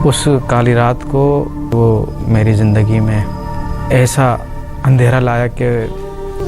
उस काली रात को वो मेरी ज़िंदगी में ऐसा अंधेरा लाया कि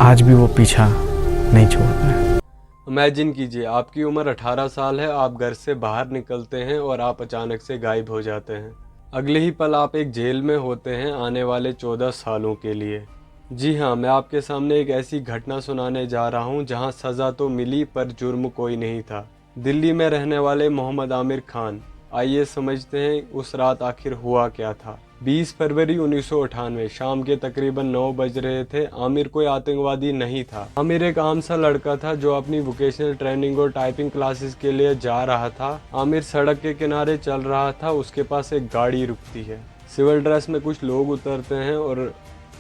आज भी वो पीछा नहीं छोड़ता है। इमेजिन कीजिए, आपकी उम्र 18 साल है, आप घर से बाहर निकलते हैं और आप अचानक से गायब हो जाते हैं। अगले ही पल आप एक जेल में होते हैं आने वाले 14 सालों के लिए। जी हाँ, मैं आपके सामने एक ऐसी घटना सुनाने जा रहा हूँ जहाँ सज़ा तो मिली पर जुर्म कोई नहीं था। दिल्ली में रहने वाले मोहम्मद आमिर खान। आइए समझते हैं उस रात आखिर हुआ क्या था। 20 फरवरी 1998 शाम के तकरीबन 9 बज रहे थे। आमिर कोई आतंकवादी नहीं था। आमिर एक आम सा लड़का था जो अपनी वोकेशनल ट्रेनिंग और टाइपिंग क्लासेस के लिए जा रहा था। आमिर सड़क के किनारे चल रहा था, उसके पास एक गाड़ी रुकती है। सिविल ड्रेस में कुछ लोग उतरते हैं और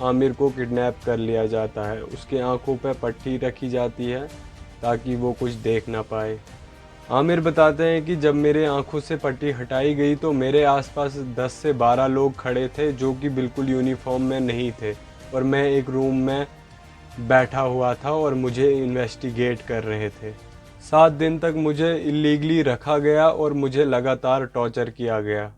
आमिर को किडनैप कर लिया जाता है। उसकी आंखों पर पट्टी रखी जाती है ताकि वो कुछ देख ना पाए। आमिर बताते हैं कि जब मेरे आंखों से पट्टी हटाई गई तो मेरे आसपास 10 से 12 लोग खड़े थे जो कि बिल्कुल यूनिफॉर्म में नहीं थे और मैं एक रूम में बैठा हुआ था और मुझे इन्वेस्टिगेट कर रहे थे। 7 दिन तक मुझे इलीगली रखा गया और मुझे लगातार टॉर्चर किया गया।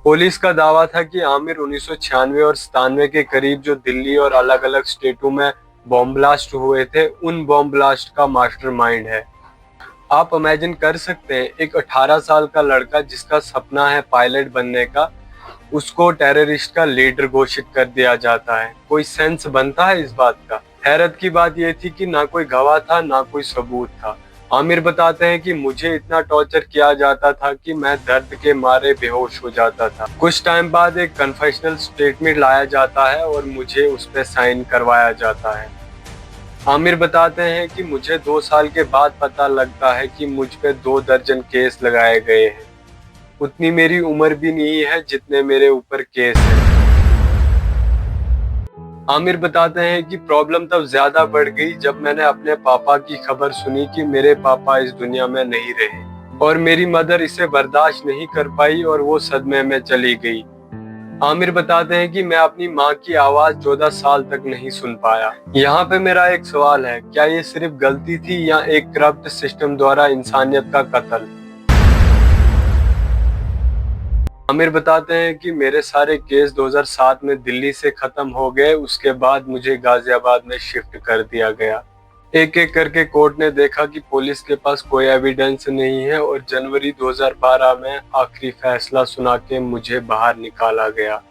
पुलिस का दावा था कि आमिर 1996 और 97 के करीब जो दिल्ली और अलग अलग स्टेटों में बॉम्ब ब्लास्ट हुए थे, उन बॉम्ब ब्लास्ट का मास्टरमाइंड है। आप इमेजिन कर सकते हैं, एक 18 साल का लड़का जिसका सपना है पायलट बनने का, उसको टेररिस्ट का लीडर घोषित कर दिया जाता है। कोई सेंस बनता है इस बात का? हैरत की बात यह थी कि ना कोई गवाह था, ना कोई सबूत था। आमिर बताते हैं कि मुझे इतना टॉर्चर किया जाता था कि मैं दर्द के मारे बेहोश हो जाता था। कुछ टाइम बाद एक कन्फेशनल स्टेटमेंट लाया जाता है और मुझे उस पर साइन करवाया जाता है। आमिर बताते हैं कि मुझे 2 साल के बाद पता लगता है कि मुझ पे 2 दर्जन केस लगाए गए हैं। उतनी मेरी उम्र भी नहीं है जितने मेरे ऊपर केस हैं। आमिर बताते हैं कि प्रॉब्लम तब ज्यादा बढ़ गई जब मैंने अपने पापा की खबर सुनी कि मेरे पापा इस दुनिया में नहीं रहे और मेरी मदर इसे बर्दाश्त नहीं कर पाई और वो सदमे में चली गई। आमिर बताते हैं कि मैं अपनी माँ की आवाज 14 साल तक नहीं सुन पाया। यहाँ पे मेरा एक सवाल है, क्या ये सिर्फ गलती थी या एक करप्ट सिस्टम द्वारा इंसानियत का कत्ल? आमिर बताते हैं कि मेरे सारे केस 2007 में दिल्ली से खत्म हो गए। उसके बाद मुझे गाजियाबाद में शिफ्ट कर दिया गया। एक एक करके कोर्ट ने देखा कि पुलिस के पास कोई एविडेंस नहीं है और जनवरी 2012 में आखिरी फैसला सुना के मुझे बाहर निकाला गया।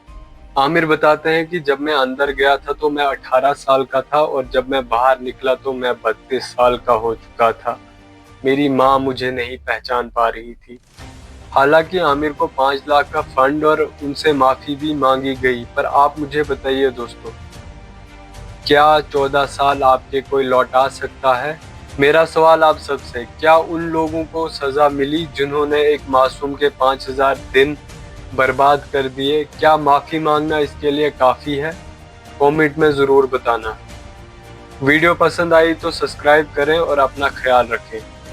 आमिर बताते हैं कि जब मैं अंदर गया था तो मैं 18 साल का था और जब मैं बाहर निकला तो मैं 32 साल का हो चुका था। मेरी माँ मुझे नहीं पहचान पा रही थी। हालांकि आमिर को 5 लाख का फंड और उनसे माफी भी मांगी गई। पर आप मुझे बताइए दोस्तों, क्या 14 साल आपके कोई लौटा सकता है? मेरा सवाल आप सबसे, क्या उन लोगों को सजा मिली जिन्होंने एक मासूम के 5000 दिन बर्बाद कर दिए? क्या माफी मांगना इसके लिए काफी है? कमेंट में जरूर बताना। वीडियो पसंद आई तो सब्सक्राइब करें और अपना ख्याल रखें।